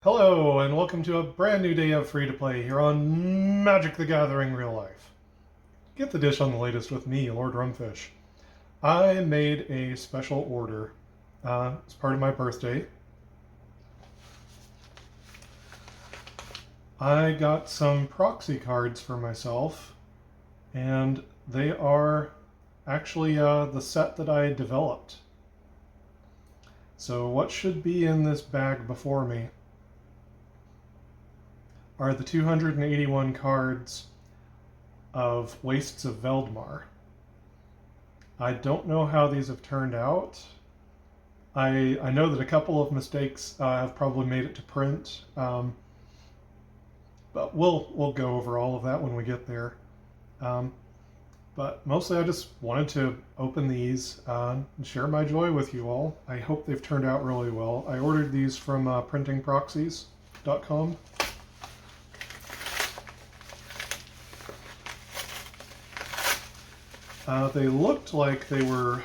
Hello, and welcome to a brand new day of free-to-play here on Magic the Gathering Real Life. Get the dish on the latest with me, Lord Rumfish. I made a special order as part of my birthday. I got some Proxy cards for myself, and they are actually the set that I developed. So what should be in this bag before me are the 281 cards of Wastes of Veldmar. I don't know how these have turned out. I know that a couple of mistakes have probably made it to print, but we'll go over all of that when we get there. But mostly I just wanted to open these and share my joy with you all. I hope they've turned out really well. I ordered these from printingproxies.com. They looked like they were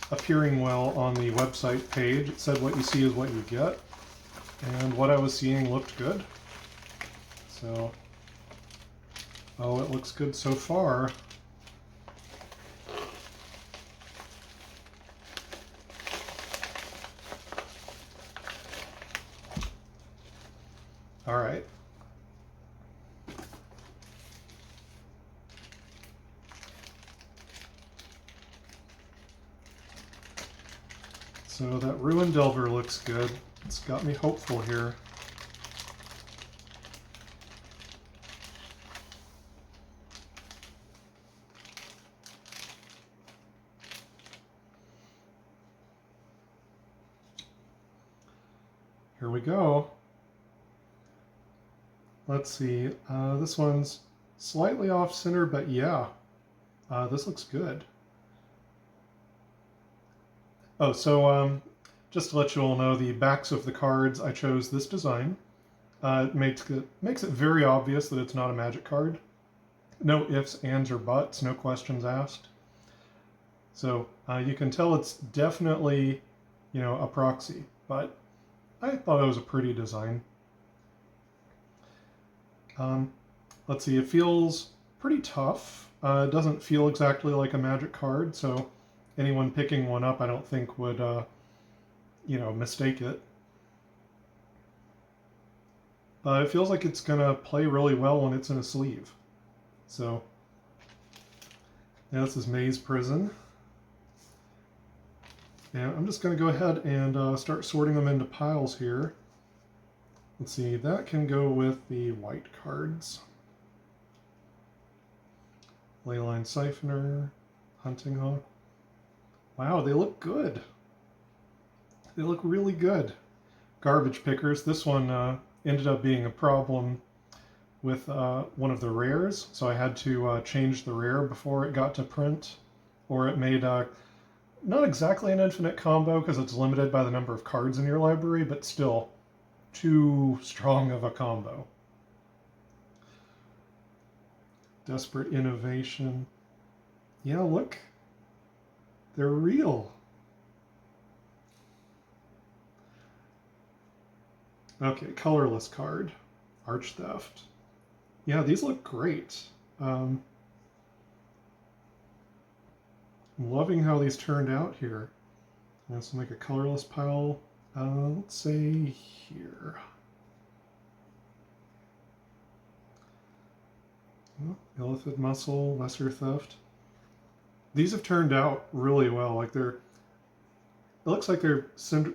appearing well on the website page. It said what you see is what you get, and what I was seeing looked good. So, oh, it looks good so far. All right. So that Ruin Delver looks good. It's got me hopeful here. Here we go. Let's see. This one's slightly off center, but yeah, this looks good. Oh, so just to let you all know, the backs of the cards, I chose this design. It makes it very obvious that it's not a Magic card. No ifs, ands, or buts, no questions asked. So you can tell it's definitely, a proxy, but I thought it was a pretty design. Let's see, it feels pretty tough. It doesn't feel exactly like a Magic card, so anyone picking one up I don't think would, mistake it. It feels like it's going to play really well when it's in a sleeve. So, yeah, this is Maze Prison. And I'm just going to go ahead and start sorting them into piles here. Let's see, that can go with the white cards. Leyline Siphoner, Hunting Hawk. Wow, they look good. They look really good. Garbage Pickers. This one ended up being a problem with one of the rares, so I had to change the rare before it got to print, or it made not exactly an infinite combo because it's limited by the number of cards in your library, but still too strong of a combo. Desperate Innovation. Yeah, look. They're real. Okay, colorless card. Arch Theft. Yeah, these look great. I'm loving how these turned out here. Let's make a colorless pile. Let's say here. Oh, Illithid Muscle, Lesser Theft. These have turned out really well. Like it looks like they're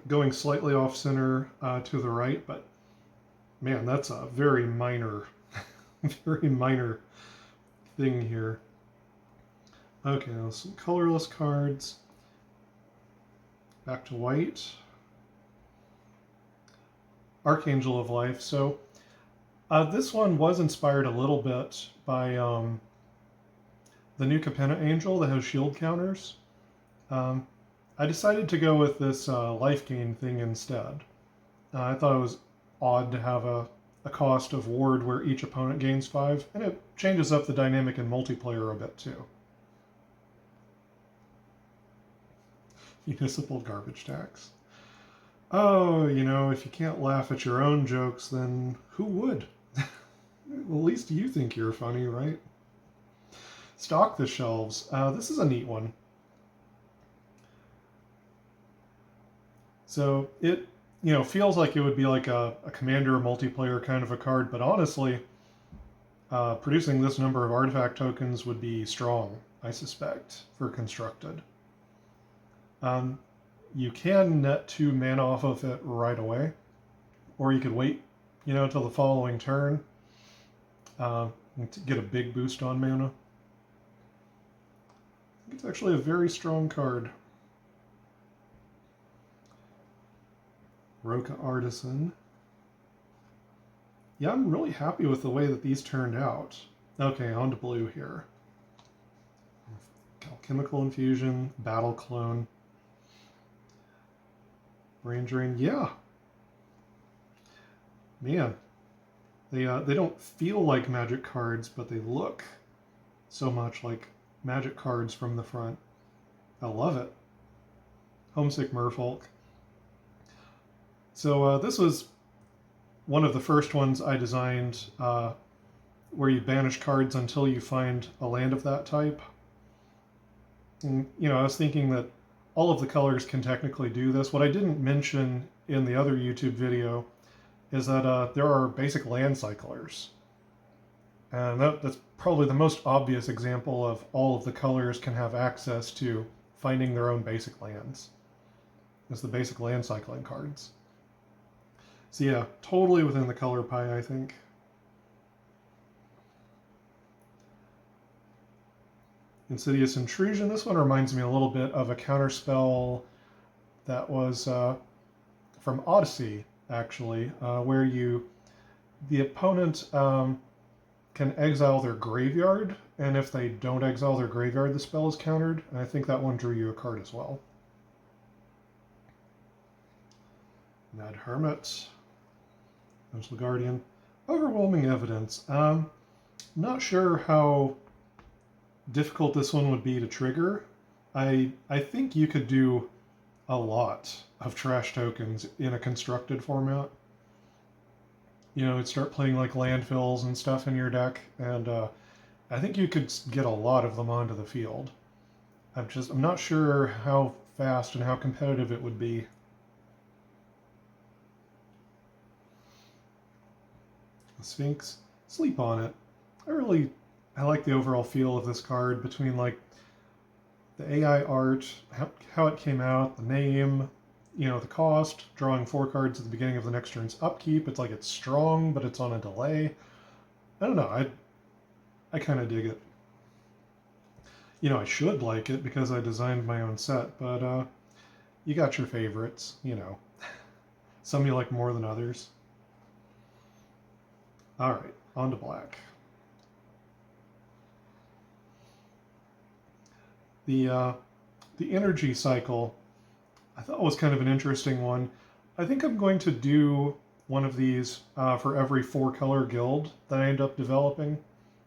going slightly off center to the right, but man, that's a very minor, very minor thing here. Okay, now some colorless cards. Back to white. Archangel of Life. So this one was inspired a little bit by the new Capenna Angel that has shield counters. I decided to go with this life gain thing instead. I thought it was odd to have a cost of ward where each opponent gains 5, and it changes up the dynamic in multiplayer a bit too. Municipal garbage tax. Oh, you know, if you can't laugh at your own jokes, then who would? At least you think you're funny, right? Stock the shelves. This is a neat one. So it, you know, feels like it would be like a commander multiplayer kind of a card, but honestly, producing this number of artifact tokens would be strong, I suspect, for constructed. Um, you can net 2 mana off of it right away, or you could wait, you know, until the following turn to get a big boost on mana. I think it's actually a very strong card. Roka Artisan. Yeah, I'm really happy with the way that these turned out. Okay, on to blue here. Alchemical Infusion, Battle Clone, Brain Drain. Yeah, man, they don't feel like Magic cards, but they look so much like Magic cards from the front. I love it. Homesick Merfolk. So this was one of the first ones I designed where you banish cards until you find a land of that type. And, you know, I was thinking that all of the colors can technically do this. What I didn't mention in the other YouTube video is that there are basic land cyclers. And that's probably the most obvious example of all of the colors can have access to finding their own basic lands. It's the basic land cycling cards. So yeah, totally within the color pie, I think. Insidious Intrusion. This one reminds me a little bit of a counterspell that was from Odyssey, actually, where the opponent can exile their graveyard, and if they don't exile their graveyard, the spell is countered. And I think that one drew you a card as well. Mad Hermit. Coastal Guardian. Overwhelming Evidence. Not sure how difficult this one would be to trigger. I think you could do a lot of trash tokens in a constructed format. You know, start playing like landfills and stuff in your deck, and I think you could get a lot of them onto the field. I'm not sure how fast and how competitive it would be. Sphinx, sleep on it. I like the overall feel of this card between like the AI art, how it came out, the name, you know, the cost, drawing 4 cards at the beginning of the next turn's upkeep. It's like it's strong, but it's on a delay. I don't know. I kind of dig it. You know, I should like it because I designed my own set, but you got your favorites, you know. Some you like more than others. All right, on to black. The energy cycle I thought was kind of an interesting one. I think I'm going to do one of these for every 4-color guild that I end up developing.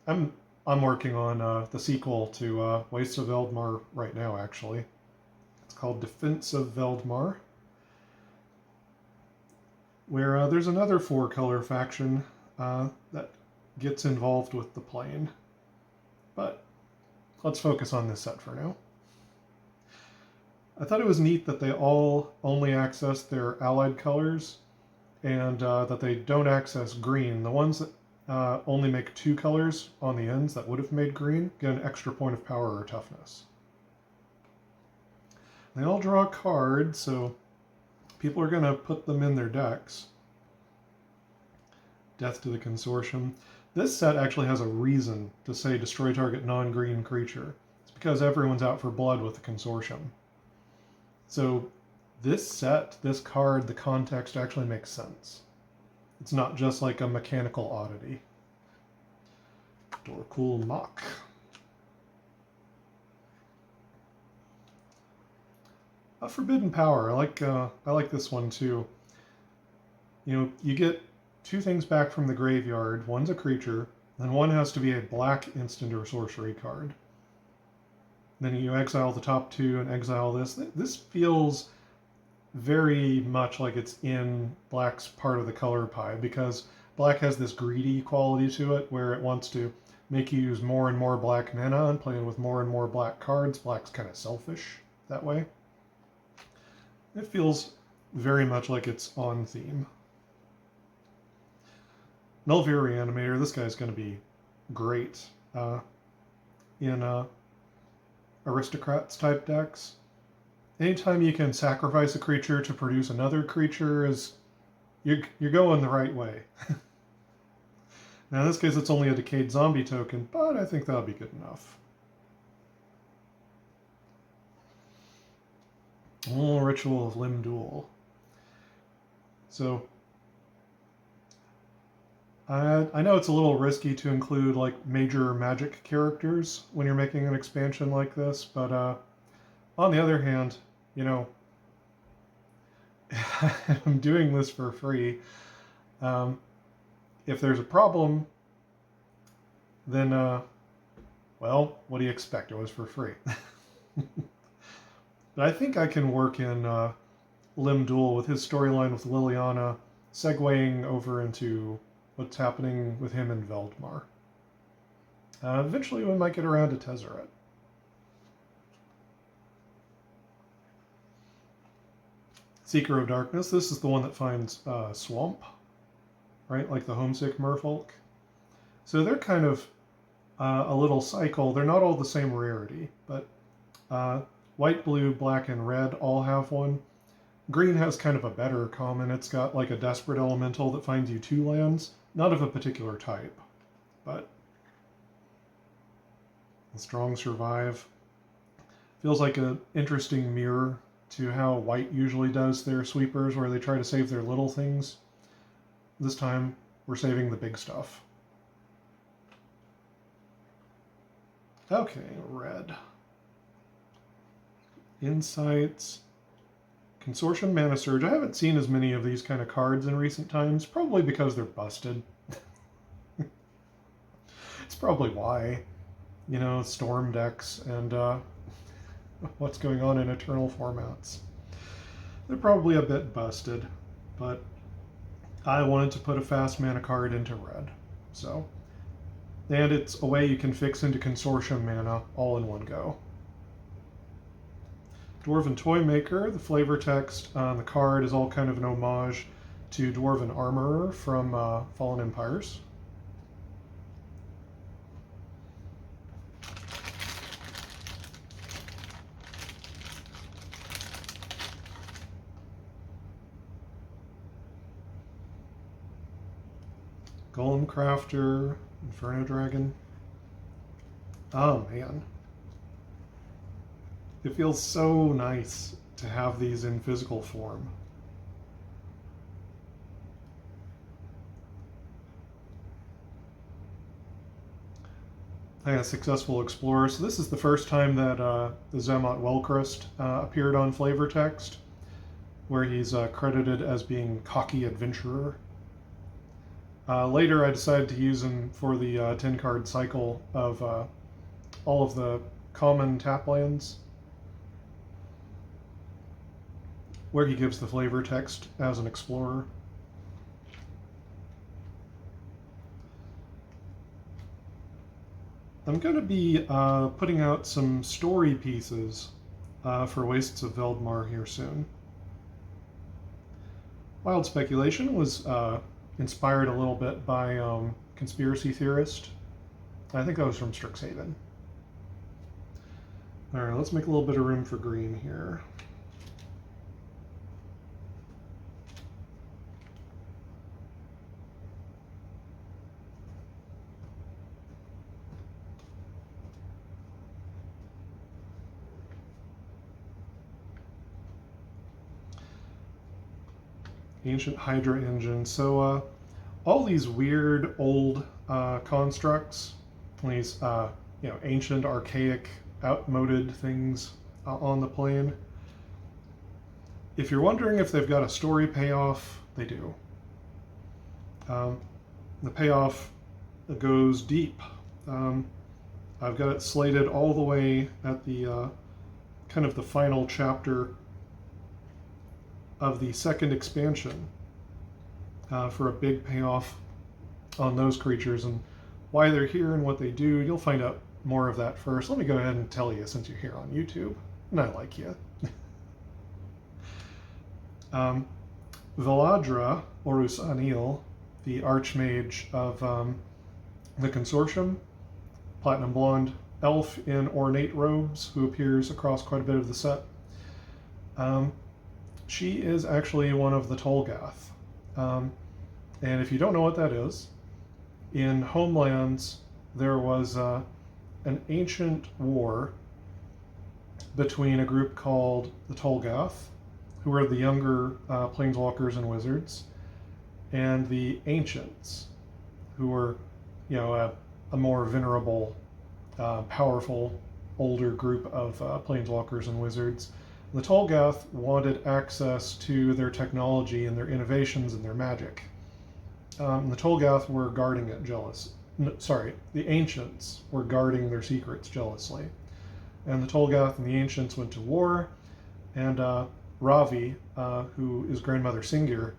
I'm working on the sequel to Wastes of Veldmar right now, actually. It's called Defense of Veldmar, where there's another 4-color faction that gets involved with the plane. But let's focus on this set for now. I thought it was neat that they all only access their allied colors and that they don't access green. The ones that only make 2 colors on the ends that would have made green get an extra point of power or toughness. They all draw a card, so people are going to put them in their decks. Death to the Consortium. This set actually has a reason to say destroy target non-green creature. It's because everyone's out for blood with the Consortium. So this set, this card, the context actually makes sense. It's not just like a mechanical oddity. Dorkul Mock. A Forbidden Power. I like this one too. You know, you get 2 things back from the graveyard. One's a creature, and one has to be a black instant or sorcery card. Then you exile the top 2 and exile this. This feels very much like it's in Black's part of the color pie, because Black has this greedy quality to it where it wants to make you use more and more black mana and playing with more and more black cards. Black's kind of selfish that way. It feels very much like it's on theme. Nullveer Reanimator, this guy's going to be great in Aristocrats type decks. Anytime you can sacrifice a creature to produce another creature, you're going the right way. Now in this case it's only a Decayed Zombie token, but I think that'll be good enough. Oh, Ritual of Limb Duel. So I know it's a little risky to include like major Magic characters when you're making an expansion like this, but on the other hand, you know, I'm doing this for free. If there's a problem, then, well, what do you expect? It was for free. But I think I can work in Limb Duel with his storyline with Liliana, segueing over into what's happening with him in Veldmar. Eventually we might get around to Tezzeret. Seeker of Darkness, this is the one that finds Swamp, right? Like the Homesick Merfolk. So they're kind of a little cycle. They're not all the same rarity, but white, blue, black, and red all have one. Green has kind of a better common. It's got like a Desperate Elemental that finds you 2 lands, not of a particular type, but Strong Survive. Feels like an interesting mirror to how white usually does their sweepers, where they try to save their little things. This time, we're saving the big stuff. Okay, red. Insights. Consortium Mana Surge. I haven't seen as many of these kind of cards in recent times, probably because they're busted. It's probably why. You know, Storm decks and what's going on in Eternal formats. They're probably a bit busted, but I wanted to put a fast mana card into red. So, and it's a way you can fix into Consortium mana all in one go. Dwarven Toymaker, the flavor text on the card is all kind of an homage to Dwarven Armorer from Fallen Empires. Golem Crafter, Inferno Dragon. Oh man. It feels so nice to have these in physical form. I got a Successful Explorer. So this is the first time that the Xamot Wellcrest appeared on flavor text, where he's credited as being Cocky Adventurer. Later I decided to use him for the 10-card cycle of all of the common tap lands, where he gives the flavor text as an explorer. I'm going to be putting out some story pieces for Wastes of Veldmar here soon. Wild Speculation was inspired a little bit by Conspiracy Theorist. I think that was from Strixhaven. Alright, let's make a little bit of room for green here. Ancient Hydra Engine. So all these weird old constructs, these ancient, archaic, outmoded things on the plane. If you're wondering if they've got a story payoff, they do. The payoff goes deep. I've got it slated all the way at the kind of the final chapter of the second expansion for a big payoff on those creatures and why they're here and what they do. You'll find out more of that first. Let me go ahead and tell you since you're here on YouTube, and I like you. Veldmar Orusanil, the Archmage of the Consortium, Platinum Blonde elf in ornate robes who appears across quite a bit of the set. She is actually one of the Tolgath. And if you don't know what that is, in Homelands there was an ancient war between a group called the Tolgath, who were the younger planeswalkers and wizards, and the Ancients, who were, a more venerable, powerful, older group of planeswalkers and wizards. The Tolgath wanted access to their technology and their innovations and their magic. The Tolgath were guarding it the Ancients were guarding their secrets jealously. And the Tolgath and the Ancients went to war, and Ravi, who is Grandmother Singir,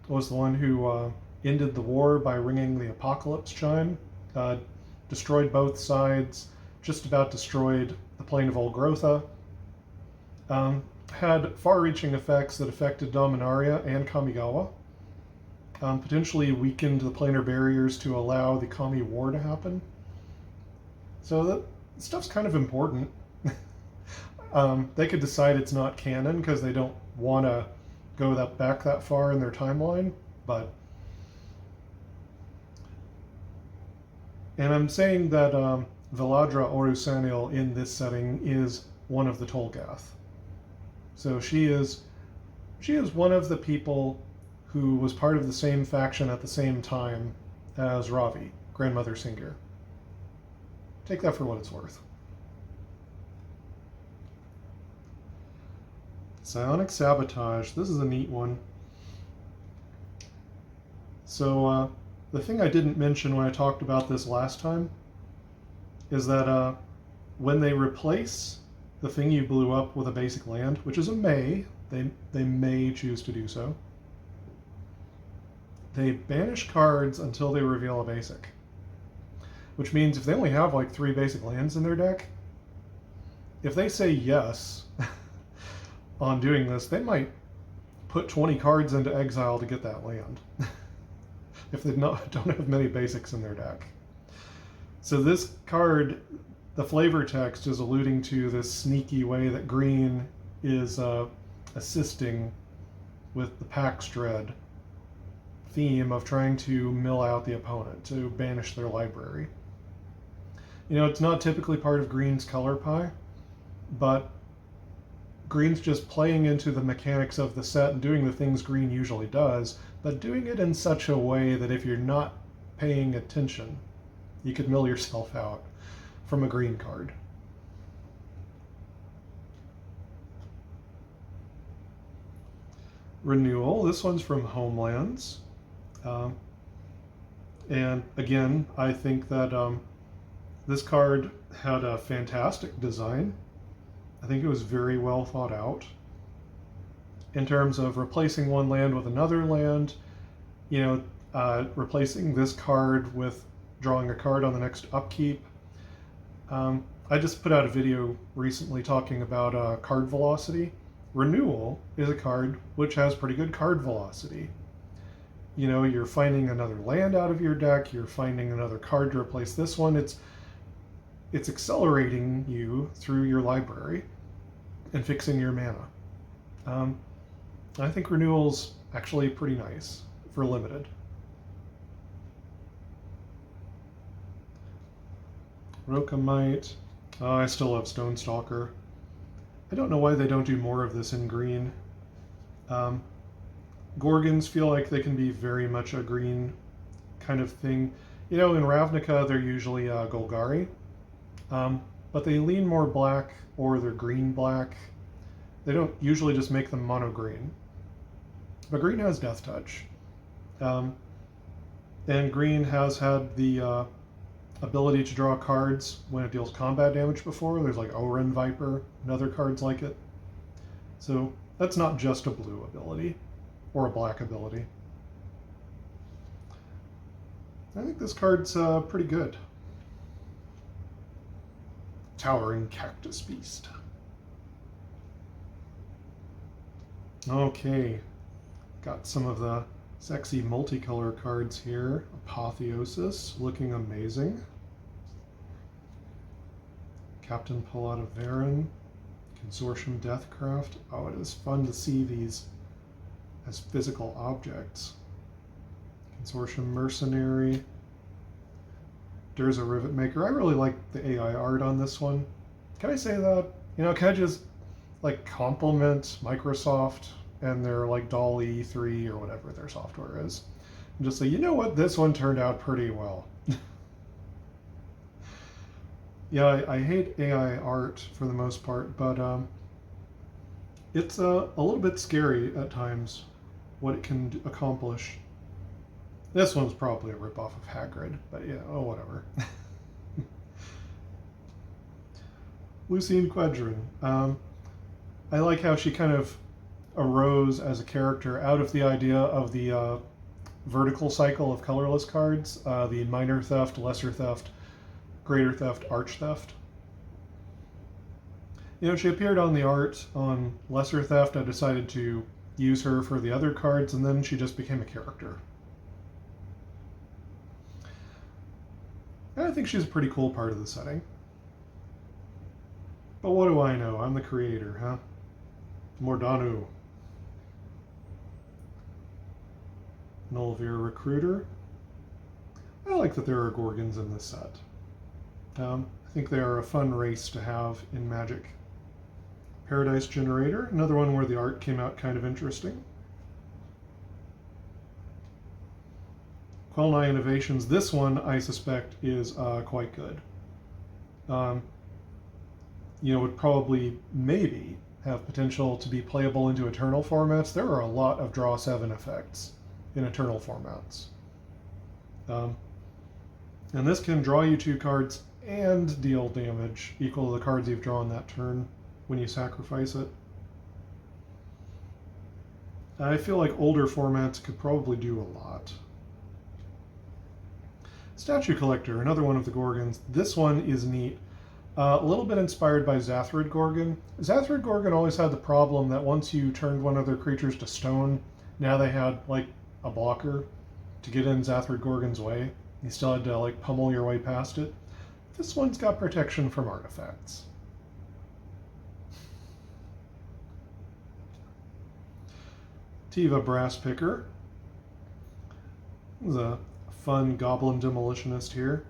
was the one who ended the war by ringing the apocalypse chime, destroyed both sides, just about destroyed the plane of Olgrotha, had far-reaching effects that affected Dominaria and Kamigawa, potentially weakened the planar barriers to allow the Kami War to happen. So that stuff's kind of important. They could decide it's not canon because they don't want to go back that far in their timeline, but... And I'm saying that Veldmar Orusanil in this setting is one of the Tolgath. So she is one of the people who was part of the same faction at the same time as Ravi, Grandmother Singir. Take that for what it's worth. Psionic Sabotage. This is a neat one. So the thing I didn't mention when I talked about this last time is that when they replace the thing you blew up with a basic land, which is a may, they may choose to do so, they banish cards until they reveal a basic. Which means if they only have like 3 basic lands in their deck, if they say yes on doing this, they might put 20 cards into exile to get that land. If they don't have many basics in their deck. So this card, the flavor text is alluding to this sneaky way that green is assisting with the Pax Dread theme of trying to mill out the opponent, to banish their library. It's not typically part of green's color pie, but green's just playing into the mechanics of the set and doing the things green usually does, but doing it in such a way that if you're not paying attention, you could mill yourself out from a green card. Renewal. This one's from Homelands. And again, I think that this card had a fantastic design. I think it was very well thought out. In terms of replacing one land with another land, replacing this card with drawing a card on the next upkeep. I just put out a video recently talking about card velocity. Renewal is a card which has pretty good card velocity. You're finding another land out of your deck, you're finding another card to replace this one. It's accelerating you through your library and fixing your mana. I think Renewal's actually pretty nice for limited. Rokamite. I still love Stonestalker. I don't know why they don't do more of this in green. Gorgons feel like they can be very much a green kind of thing. In Ravnica they're usually Golgari, but they lean more black or they're green-black. They don't usually just make them mono-green. But green has Death Touch. And green has had the ability to draw cards when it deals combat damage before. There's like Oren Viper and other cards like it. So That's not just a blue ability or a black ability. I think this card's pretty good. Towering Cactus Beast. Okay, got some of the sexy multicolor cards here. Apotheosis, looking amazing. Captain Pull of Varen. Consortium Deathcraft. Oh, it is fun to see these as physical objects. Consortium Mercenary. There's a Rivet Maker. I really like the AI art on this one. Can I say that? You know, can I just like compliment Microsoft and their like DALL-E 3 or whatever their software is, and just say, you know what, this one turned out pretty well. Yeah, I hate AI art for the most part, but it's a little bit scary at times what it can accomplish. This one's probably a ripoff of Hagrid, but yeah, oh, whatever. Lucine Quedrin. I like how she kind of arose as a character out of the idea of the vertical cycle of colorless cards, the minor theft, lesser theft, greater theft, arch theft. You know, she appeared on the art on lesser theft. I decided to use her for the other cards, and then she just became a character. And I think she's a pretty cool part of the setting. But what do I know? I'm the creator, huh? Mordanu. Nulvir Recruiter. I like that there are Gorgons in this set. I think they are a fun race to have in Magic. Paradise Generator, another one where the art came out kind of interesting. Quelnai Innovations, this one I suspect is quite good. You know, would probably, maybe, have potential to be playable into Eternal formats. There are a lot of draw 7 effects in Eternal formats. And this can draw you 2 cards and deal damage equal to the cards you've drawn that turn when you sacrifice it. I feel like older formats could probably do a lot. Statue Collector, another one of the Gorgons. This one is neat. A little bit inspired by Zathrid Gorgon. Zathrid Gorgon always had the problem that once you turned one of their creatures to stone, now they had like a blocker to get in Zathrid Gorgon's way. You still had to like pummel your way past it. This one's got protection from artifacts. Tiva Brass Picker. This is a fun goblin demolitionist here.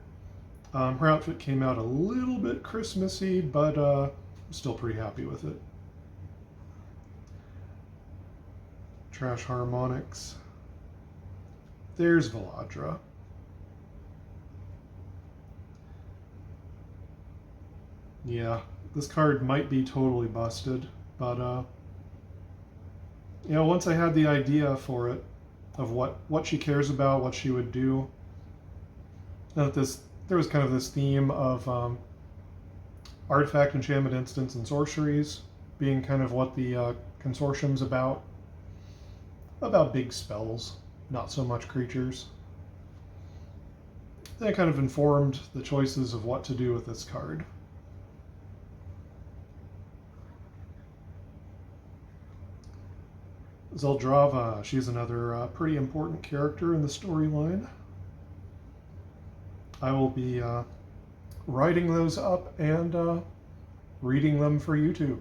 Her outfit came out a little bit Christmassy, but I'm still pretty happy with it. Trash Harmonics. There's Veladra. Yeah, this card might be totally busted, but you know, once I had the idea for it, of what she cares about, what she would do, and that there was kind of this theme of artifact, enchantment, instants, and sorceries being kind of what the consortium's about big spells, not so much creatures. That kind of informed the choices of what to do with this card. Zeldrava, she's another pretty important character in the storyline. I will be writing those up and reading them for YouTube.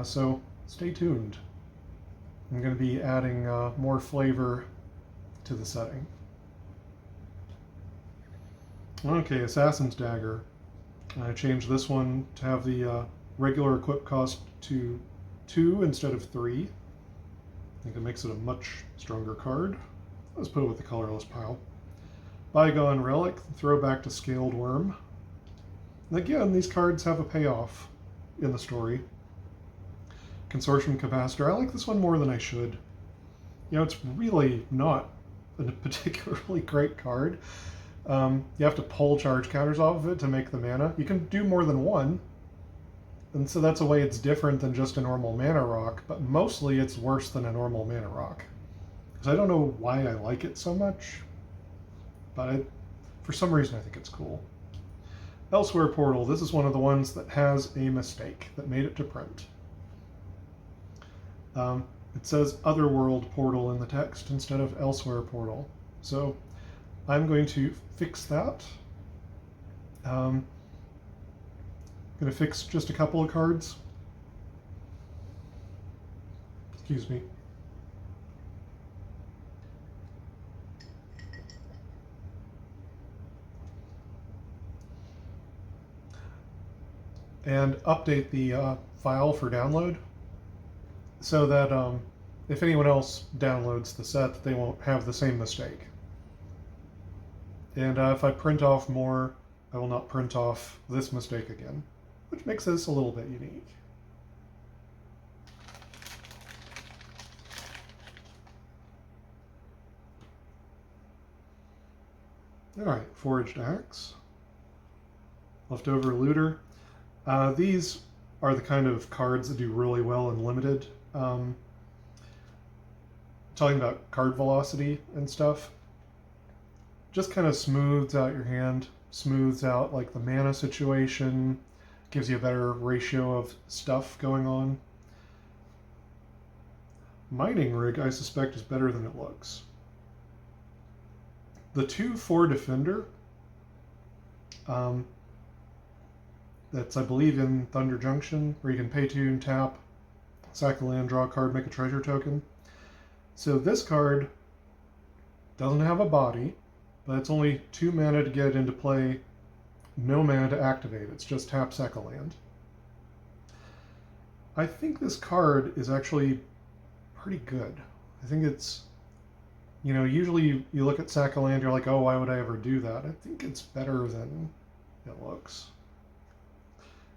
So stay tuned. I'm going to be adding more flavor to the setting. Okay, Assassin's Dagger. I changed this one to have the regular equip cost to 2 instead of 3. I think it makes it a much stronger card. Let's put it with the colorless pile. Bygone Relic, throwback to Scaled Worm. And again, these cards have a payoff in the story. Consortium Capacitor. I like this one more than I should. You know, it's really not a particularly great card. You have to pull charge counters off of it to make the mana. You can do more than one. And so that's a way it's different than just a normal mana rock, but mostly it's worse than a normal mana rock. Because I don't know why I like it so much, but for some reason I think it's cool. Elsewhere Portal, this is one of the ones that has a mistake that made it to print. It says Otherworld Portal in the text instead of Elsewhere Portal. So I'm going to fix that. I'm going to fix just a couple of cards. Excuse me. And update the file for download so that if anyone else downloads the set, they won't have the same mistake. And if I print off more, I will not print off this mistake again, which makes this a little bit unique. Alright, Forged Axe. Leftover Looter. These are the kind of cards that do really well in Limited. Talking about card velocity and stuff. Just kind of smooths out your hand, smooths out like the mana situation, gives you a better ratio of stuff going on. Mining Rig, I suspect, is better than it looks. The 2/4 Defender, that's, I believe, in Thunder Junction, where you can pay 2 and tap, sack a land, draw a card, make a treasure token. So this card doesn't have a body, but it's only 2 mana to get it into play, no mana to activate. It's just tap, sack a land. I think this card is actually pretty good. I think it's, you know, usually you look at sack a land, you're like, oh, why would I ever do that? I think it's better than it looks.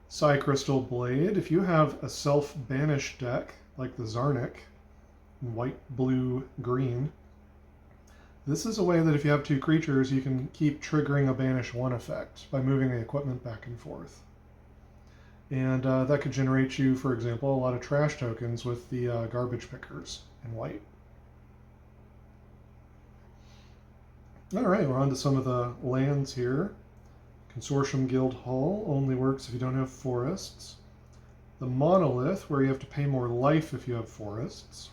Psy Crystal Blade. If you have a self-banish deck, like the Zarnik, white, blue, green, this is a way that if you have 2 creatures, you can keep triggering a Banish 1 effect by moving the equipment back and forth. And that could generate you, for example, a lot of trash tokens with the garbage pickers in white. Alright, we're on to some of the lands here. Consortium Guild Hall only works if you don't have forests. The Monolith, where you have to pay more life if you have forests.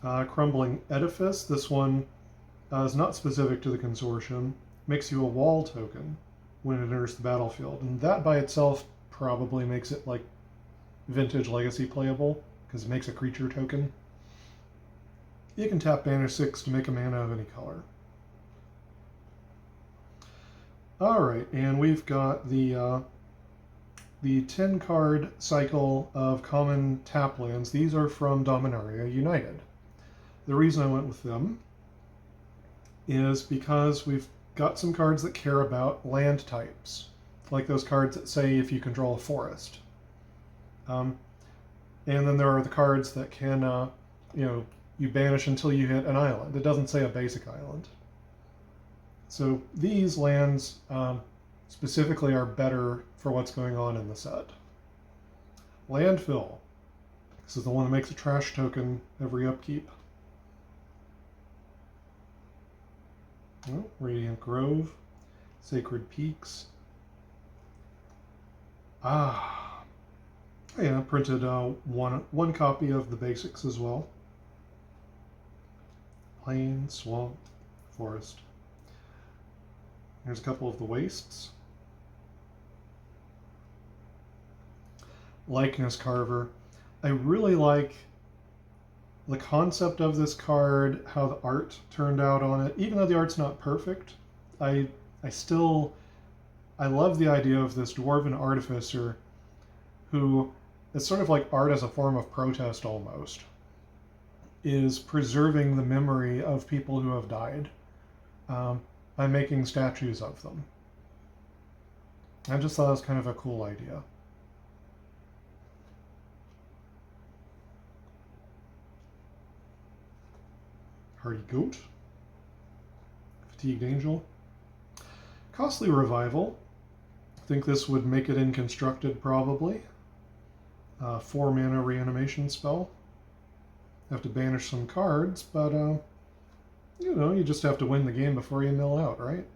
Crumbling Edifice, this one is not specific to the Consortium, makes you a wall token when it enters the battlefield. And that by itself probably makes it like Vintage Legacy playable, because it makes a creature token. You can tap Banish 6 to make a mana of any color. Alright, and we've got the 10-card cycle of common tap lands. These are from Dominaria United. The reason I went with them is because we've got some cards that care about land types, like those cards that say if you control a forest. And then there are the cards that can, you banish until you hit an island. It doesn't say a basic island. So these lands specifically are better for what's going on in the set. Landfill. This is the one that makes a trash token every upkeep. Oh, Radiant Grove. Sacred Peaks. Ah. Yeah, I printed one copy of the basics as well. Plain, swamp, forest. Here's a couple of the wastes. Likeness Carver. I really like the concept of this card, how the art turned out on it. Even though the art's not perfect, I love the idea of this dwarven artificer who, it's sort of like art as a form of protest almost, is preserving the memory of people who have died by making statues of them. I just thought it was kind of a cool idea. Hardy Goat. Fatigued Angel. Costly Revival. think this would make it inconstructed, probably. 4 mana reanimation spell. Have to banish some cards, but, you know, you just have to win the game before you mill out, right?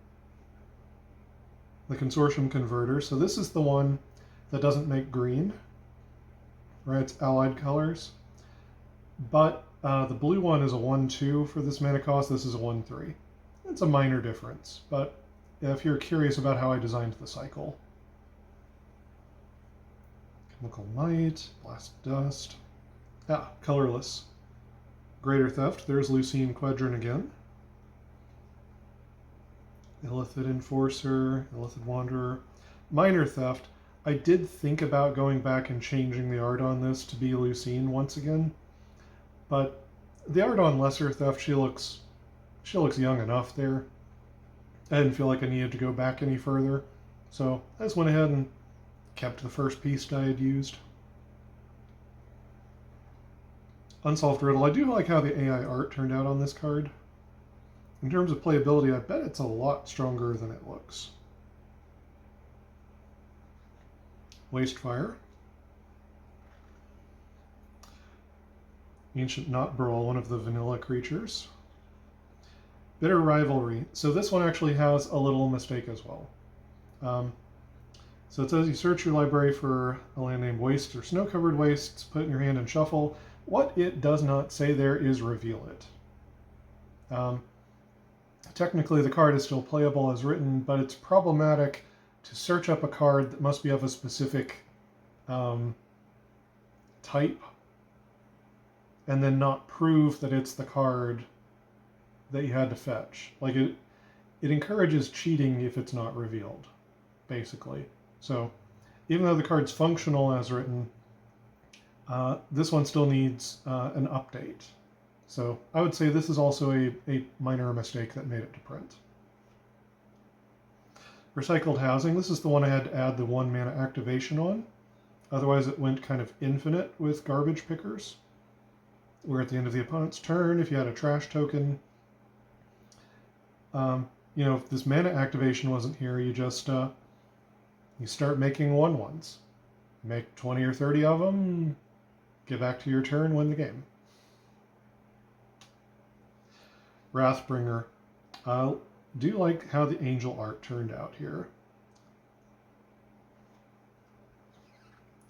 The Consortium Converter. So this is the one that doesn't make green, right? It's allied colors. But the blue one is a 1-2 for this mana cost. This is a 1-3. It's a minor difference, but if you're curious about how I designed the cycle. Chemical Might, Blast Dust. Colorless. Greater Theft. There's Lucine Quedron again. Illithid Enforcer, Illithid Wanderer. Minor Theft. I did think about going back and changing the art on this to be Lucine once again, but the art on Lesser Theft, she looks young enough there. I didn't feel like I needed to go back any further, so I just went ahead and kept the first piece I had used. Unsolved Riddle. I do like how the AI art turned out on this card. In terms of playability, I bet it's a lot stronger than it looks. Wastefire. Ancient Knot Brawl, one of the vanilla creatures. Bitter Rivalry. So this one actually has a little mistake as well. So it says you search your library for a land named Wastes or Snow-Covered Wastes, put it in your hand and shuffle. What it does not say there is reveal it. Technically, the card is still playable as written, but it's problematic to search up a card that must be of a specific type and then not prove that it's the card that you had to fetch. Like, it encourages cheating if it's not revealed, basically. So even though the card's functional as written, this one still needs an update. So I would say this is also a minor mistake that made it to print. Recycled Housing. This is the one I had to add the 1 mana activation on. Otherwise it went kind of infinite with garbage pickers, where at the end of the opponent's turn, if you had a trash token, you know, if this mana activation wasn't here, you just you start making 1/1s. Make 20 or 30 of them, get back to your turn, win the game. Wrathbringer. Do you like how the angel art turned out here?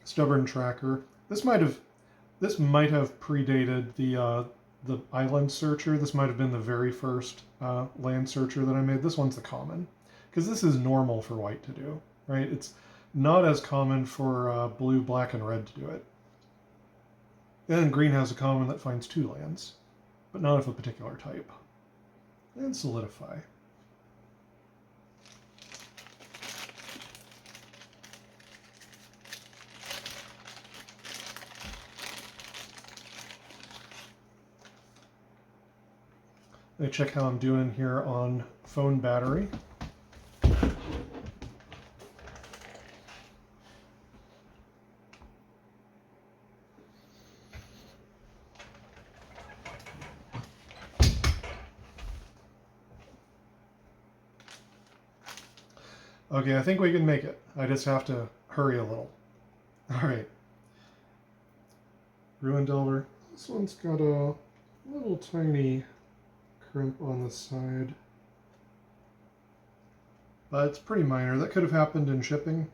Stubborn Tracker. This might have predated the Island Searcher. This might have been the very first land searcher that I made. This one's the common, because this is normal for white to do, right? It's not as common for blue, black, and red to do it. And green has a common that finds 2 lands, but not of a particular type. And Solidify. Let me check how I'm doing here on phone battery. Okay, I think we can make it. I just have to hurry a little. All right. Ruin Delver. This one's got a little tiny crimp on the side, but it's pretty minor. That could have happened in shipping.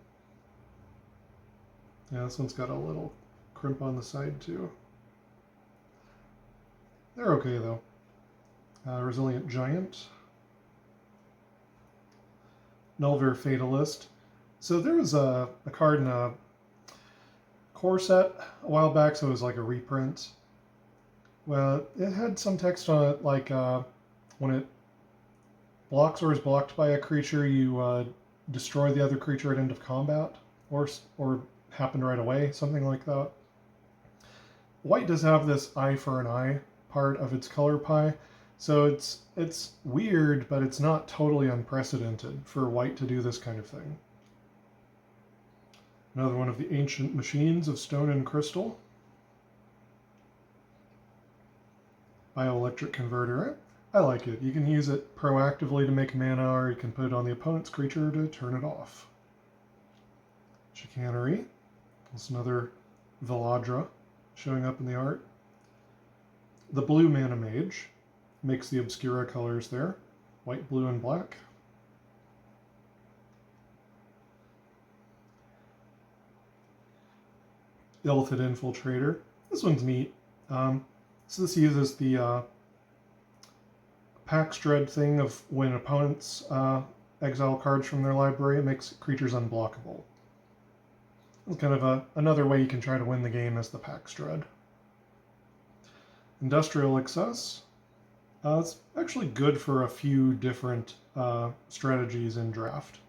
Yeah, this one's got a little crimp on the side too. They're okay though. Resilient Giant. Nulver Fatalist. So there was a card in a core set a while back, so it was like a reprint. Well, it had some text on it, like when it blocks or is blocked by a creature, you destroy the other creature at end of combat, or happen right away, something like that. White does have this eye for an eye part of its color pie, so it's weird, but it's not totally unprecedented for white to do this kind of thing. Another one of the ancient machines of stone and crystal. Bioelectric Converter. I like it. You can use it proactively to make mana, or you can put it on the opponent's creature to turn it off. Chicanery. There's another Veldmar showing up in the art. The blue Mana Mage makes the Obscura colors there. White, blue, and black. Illithid Infiltrator. This one's neat. So this uses the Pax Dread thing of when opponents exile cards from their library, it makes creatures unblockable. It's kind of another way you can try to win the game as the Pax Dread. Industrial Excess. It's actually good for a few different strategies in draft.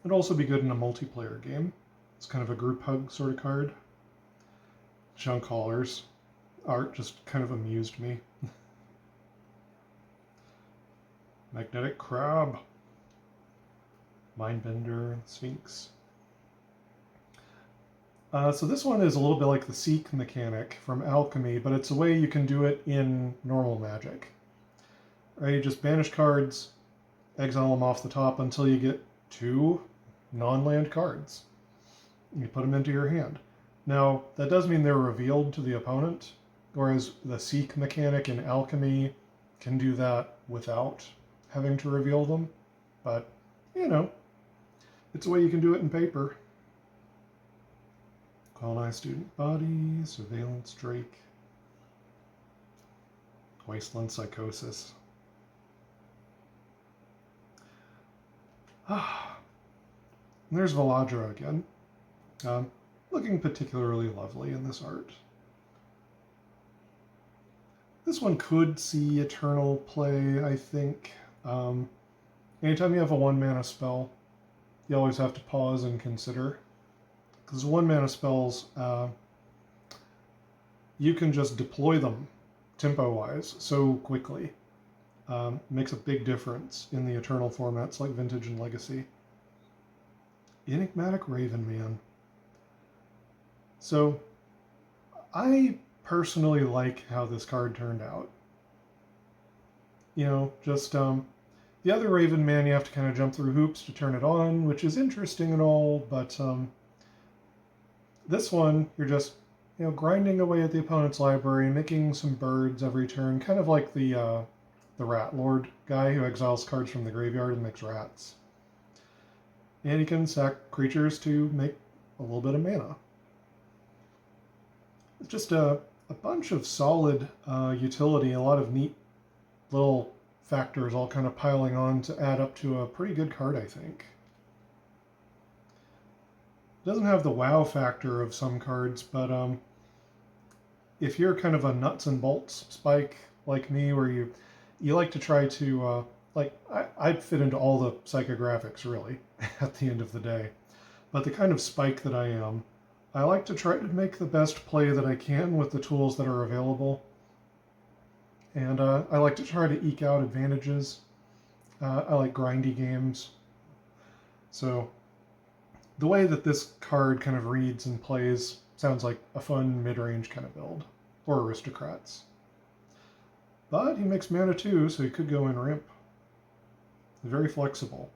It'd also be good in a multiplayer game. It's kind of a group hug sort of card. Chunk Haulers. Art just kind of amused me. Magnetic Crab. Mindbender, Sphinx. So this one is a little bit like the Seek mechanic from Alchemy, but it's a way you can do it in normal Magic. Right, you just banish cards, exile them off the top until you get 2 non-land cards. You put them into your hand. Now, that does mean they're revealed to the opponent, whereas the Seek mechanic in Alchemy can do that without having to reveal them. But, you know, it's a way you can do it in paper. Colonize Student Body, Surveillance Drake, Wasteland Psychosis. There's Veldmar again. Looking particularly lovely in this art. This one could see Eternal play, I think. Anytime you have a 1-mana spell, you always have to pause and consider. Because 1-mana spells, you can just deploy them tempo-wise so quickly. Makes a big difference in the Eternal formats like Vintage and Legacy. Enigmatic Ravenman. So, I personally like how this card turned out. You know, just the other Ravenman you have to kind of jump through hoops to turn it on, which is interesting and all, but this one, you're just, you know, grinding away at the opponent's library, making some birds every turn, kind of like the Rat Lord guy who exiles cards from the graveyard and makes rats. And you can sack creatures to make a little bit of mana. It's just a bunch of solid utility, a lot of neat little factors all kind of piling on to add up to a pretty good card, I think. It doesn't have the wow factor of some cards, but if you're kind of a nuts and bolts spike like me, where you like to try to, I fit into all the psychographics, really, at the end of the day. But the kind of spike that I am, I like to try to make the best play that I can with the tools that are available. And I like to try to eke out advantages. I like grindy games. So the way that this card kind of reads and plays sounds like a fun mid-range kind of build. Or Aristocrats. But he makes mana too, so he could go in ramp. Very flexible.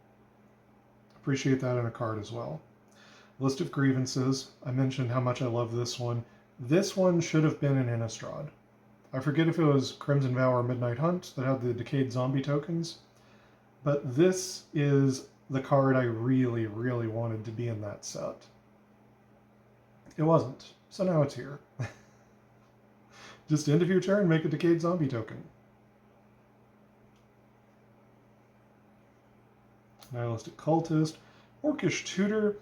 Appreciate that in a card as well. List of Grievances. I mentioned how much I love this one. This one should have been an Innistrad. I forget if it was Crimson Vow or Midnight Hunt that had the Decayed Zombie tokens, but this is the card I really, really wanted to be in that set. It wasn't, so now it's here. Just end of your turn, make a Decayed Zombie token. Nihilistic Cultist. Orcish Tutor.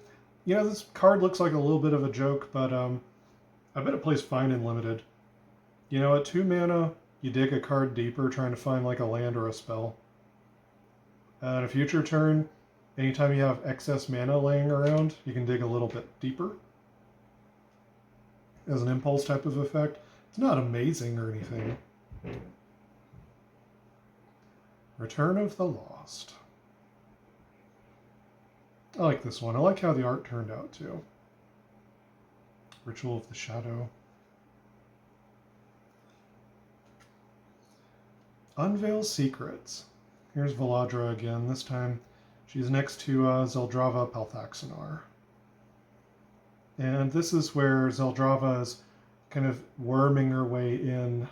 You know, this card looks like a little bit of a joke, but I bet it plays fine in Limited. You know, at 2 mana, you dig a card deeper trying to find like a land or a spell. In a future turn, anytime you have excess mana laying around, you can dig a little bit deeper. As an impulse type of effect. It's not amazing or anything. Return of the Lost. I like this one. I like how the art turned out too. Ritual of the Shadow. Unveil Secrets. Here's Veldmar again. This time she's next to Zeldrava Pelthaxanar. And this is where Zeldrava is kind of worming her way in,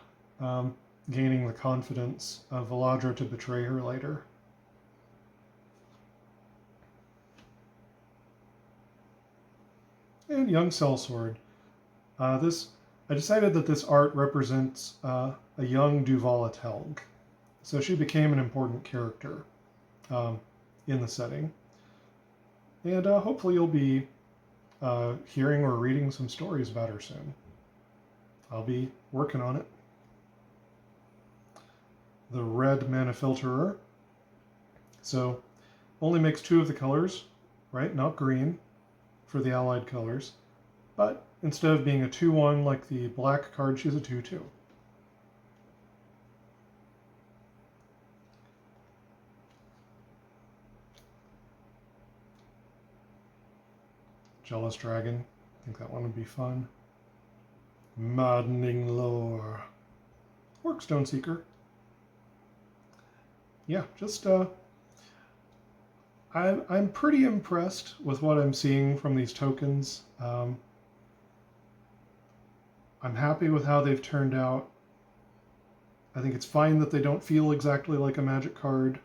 gaining the confidence of Veladra to betray her later. And young sellsword. I decided that this art represents a young Duvala Telg. So she became an important character in the setting. And hopefully you'll be hearing or reading some stories about her soon. I'll be working on it. The red mana filterer. So only makes 2 of the colors, right? Not green for the allied colors. But instead of being a 2-1 like the black card, she's a 2-2. Jealous Dragon. I think that one would be fun. Maddening Lore. Orc Stoneseeker. Yeah, just I'm pretty impressed with what I'm seeing from these tokens. I'm happy with how they've turned out. I think it's fine that they don't feel exactly like a Magic card.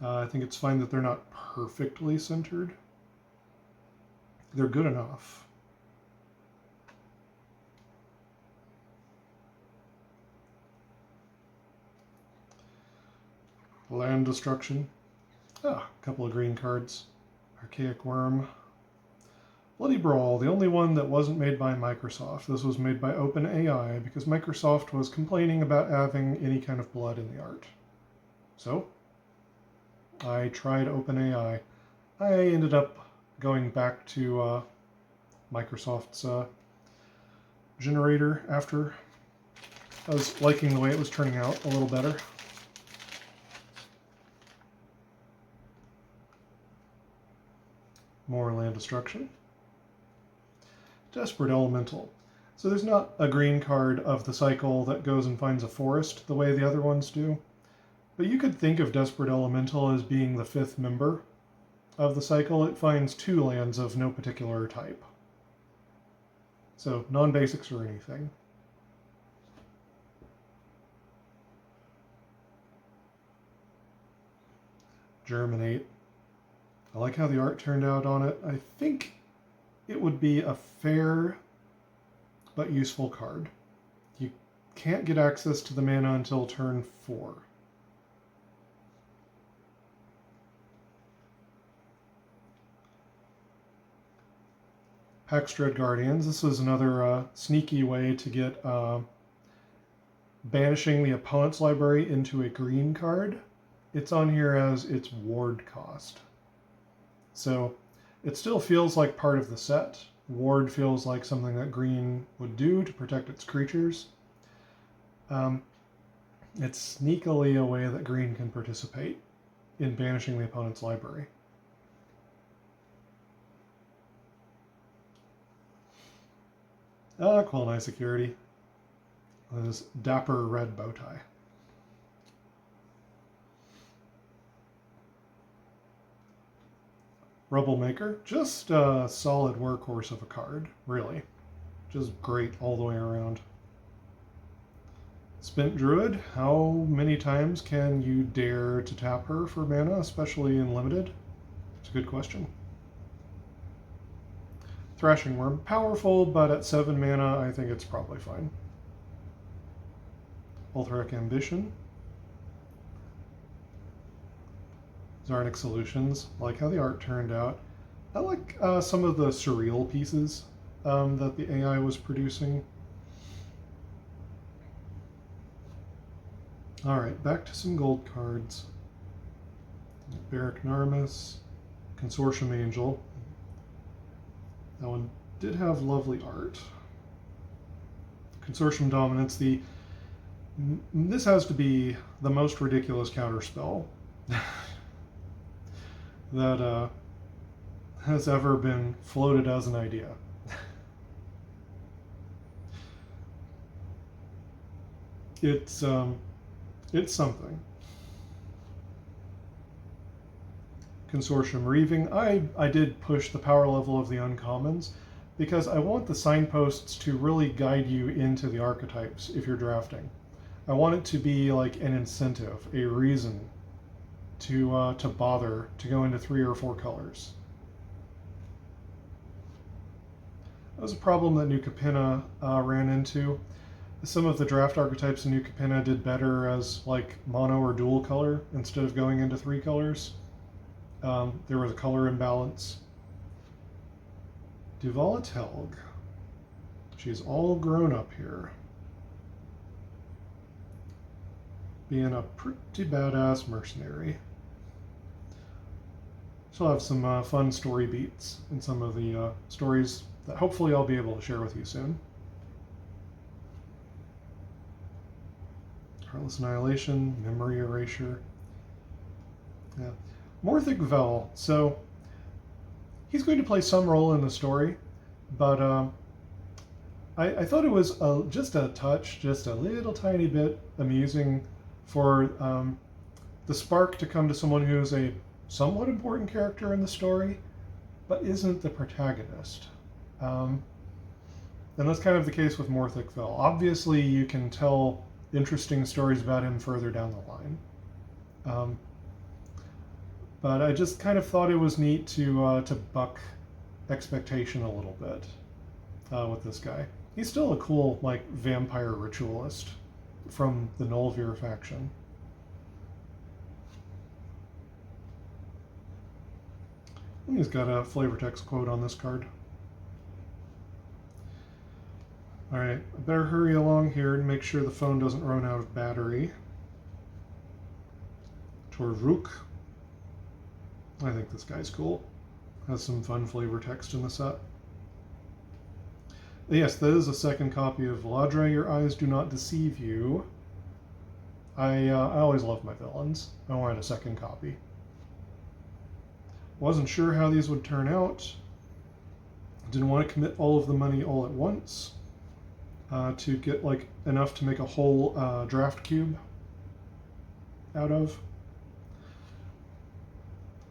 I think it's fine that they're not perfectly centered. They're good enough. Land Destruction. A couple of green cards. Archaic Worm. Bloody Brawl, the only one that wasn't made by Microsoft. This was made by OpenAI because Microsoft was complaining about having any kind of blood in the art. So, I tried OpenAI. I ended up going back to Microsoft's generator after. I was liking the way it was turning out a little better. More land destruction. Desperate Elemental. So there's not a green card of the cycle that goes and finds a forest the way the other ones do. But you could think of Desperate Elemental as being the 5th member of the cycle. It finds 2 lands of no particular type. So non-basics or anything. Germinate. I like how the art turned out on it. I think it would be a fair but useful card. You can't get access to the mana until turn 4. Hexdread Guardians. This is another sneaky way to get banishing the opponent's library into a green card. It's on here as its ward cost. So it still feels like part of the set. Ward feels like something that green would do to protect its creatures. It's sneakily a way that green can participate in banishing the opponent's library. Quality Security. This dapper red bow tie. Rubble Maker, just a solid workhorse of a card, really. Just great all the way around. Spent Druid, how many times can you dare to tap her for mana, especially in limited? It's a good question. Thrashing Worm, powerful, but at 7 mana, I think it's probably fine. Ultharic Ambition. Zarnic Solutions, like how the art turned out. I like some of the surreal pieces that the AI was producing. Alright, back to some gold cards. Barrack Narmis, Consortium Angel. That one did have lovely art. Consortium Dominance, this has to be the most ridiculous counterspell that has ever been floated as an idea. It's something. Consortium Reaving. I did push the power level of the uncommons, because I want the signposts to really guide you into the archetypes if you're drafting. I want it to be like an incentive, a reason to bother to go into 3 or 4 colors. That was a problem that New Capenna ran into. Some of the draft archetypes in New Capenna did better as like mono or dual color instead of going into 3 colors. There was a color imbalance. Duvalatelg. She's all grown up here. Being a pretty badass mercenary. She'll have some fun story beats in some of the stories that hopefully I'll be able to share with you soon. Heartless Annihilation, Memory Erasure. Yeah. Morthic Vel. So he's going to play some role in the story, but I thought it was just a touch, just a little tiny bit amusing for the spark to come to someone who's a somewhat important character in the story, but isn't the protagonist. And that's kind of the case with Morthic Vel. Obviously, you can tell interesting stories about him further down the line. But I just kind of thought it was neat to buck expectation a little bit with this guy. He's still a cool, like, vampire ritualist from the Nullveer faction. And he's got a flavor text quote on this card. Alright, I better hurry along here and make sure the phone doesn't run out of battery. Torvuk. I think this guy's cool. Has some fun flavor text in the set. Yes, that is a second copy of Veldmar, Your Eyes Do Not Deceive You. I always love my villains. I wanted a second copy. Wasn't sure how these would turn out. Didn't want to commit all of the money all at once to get like enough to make a whole draft cube out of.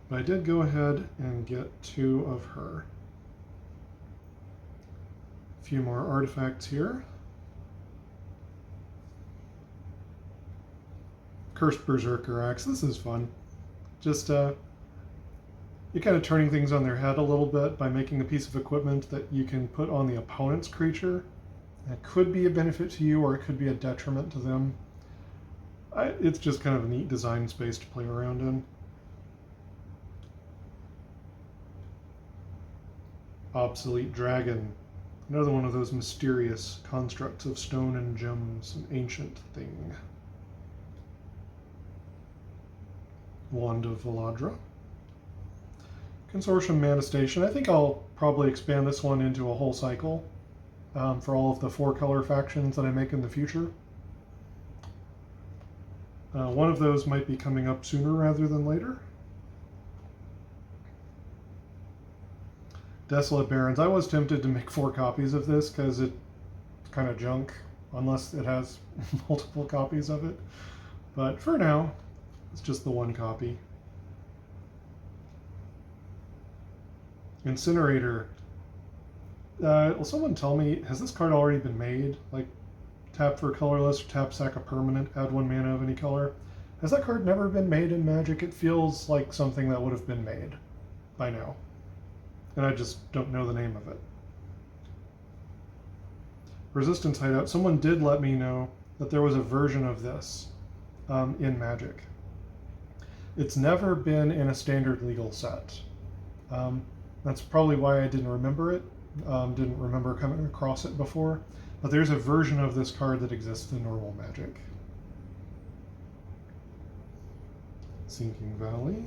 But I did go ahead and get 2 of her. A few more artifacts here. Cursed Berserker Axe. This is fun. Just you're kind of turning things on their head a little bit by making a piece of equipment that you can put on the opponent's creature. It could be a benefit to you, or it could be a detriment to them. It's just kind of a neat design space to play around in. Obsolete Dragon. Another one of those mysterious constructs of stone and gems, an ancient thing. Wand of Veldmar. Consortium Manifestation. I think I'll probably expand this one into a whole cycle for all of the 4-color factions that I make in the future. One of those might be coming up sooner rather than later. Desolate Barrens. I was tempted to make 4 copies of this because it's kind of junk unless it has multiple copies of it. But for now, it's just the 1 copy. Incinerator. Will someone tell me, has this card already been made? Like, tap for colorless, or tap sack a permanent, add 1 mana of any color. Has that card never been made in Magic? It feels like something that would have been made by now. And I just don't know the name of it. Resistance Hideout. Someone did let me know that there was a version of this in Magic. It's never been in a standard legal set. That's probably why I didn't remember it. Didn't remember coming across it before. But there's a version of this card that exists in normal Magic. Sinking Valley.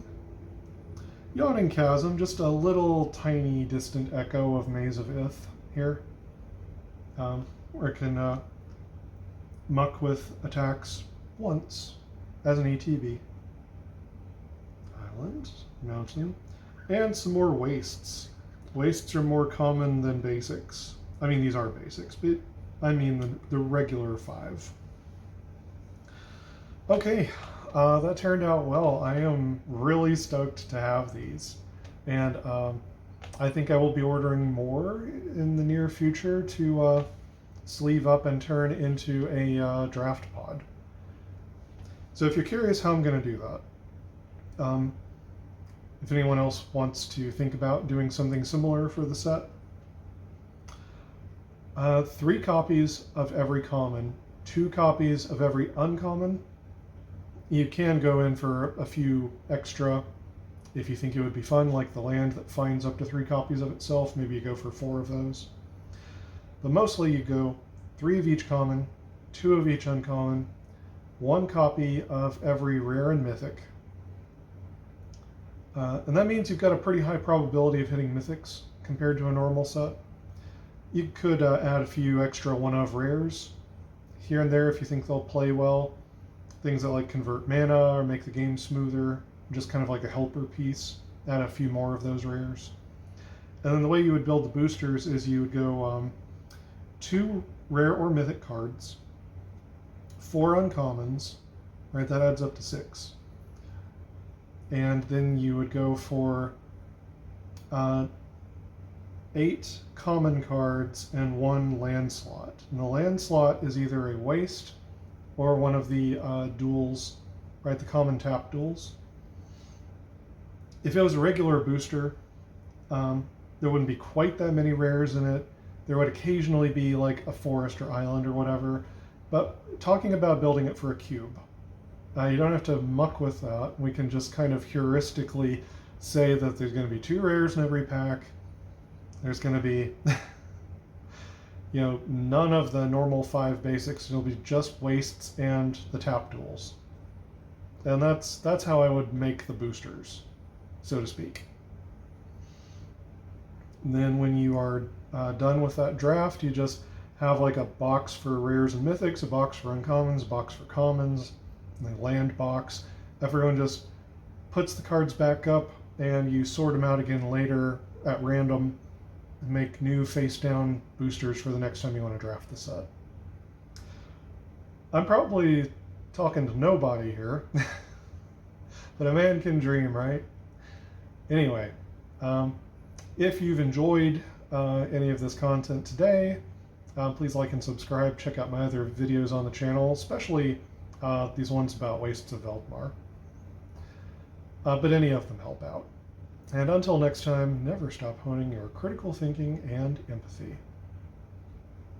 Yawning Chasm, just a little tiny distant echo of Maze of Ith here. Where it can muck with attacks once as an ETB. Island, Mountain, and some more wastes. Wastes are more common than basics. I mean, these are basics, but I mean the regular 5. Okay. That turned out well. I am really stoked to have these. And I think I will be ordering more in the near future to sleeve up and turn into a draft pod. So if you're curious how I'm going to do that, if anyone else wants to think about doing something similar for the set, 3 copies of every common, 2 copies of every uncommon. You can go in for a few extra if you think it would be fun, like the land that finds up to 3 copies of itself. Maybe you go for 4 of those. But mostly you go 3 of each common, 2 of each uncommon, 1 copy of every rare and mythic. And that means you've got a pretty high probability of hitting mythics compared to a normal set. You could add a few extra 1-of rares here and there if you think they'll play well. Things that like convert mana or make the game smoother, just kind of like a helper piece. Add a few more of those rares. And then the way you would build the boosters is you would go 2 rare or mythic cards, 4 uncommons, right? That adds up to 6. And then you would go for 8 common cards and 1 land slot. And the land slot is either a waste or one of the duels, right? The common tap duels. If it was a regular booster, there wouldn't be quite that many rares in it. There would occasionally be like a forest or island or whatever. But talking about building it for a cube, you don't have to muck with that. We can just kind of heuristically say that there's going to be 2 rares in every pack. There's going to be, none of the normal 5 basics. It'll be just wastes and the tap duels. And that's how I would make the boosters, so to speak. And then when you are done with that draft, you just have like a box for rares and mythics, a box for uncommons, a box for commons, and a land box. Everyone just puts the cards back up and you sort them out again later at random and make new face-down boosters for the next time you want to draft the set. I'm probably talking to nobody here, but a man can dream, right? Anyway, if you've enjoyed any of this content today, please like and subscribe. Check out my other videos on the channel, especially these ones about Wastes of Veldmar. But any of them help out. And until next time, never stop honing your critical thinking and empathy.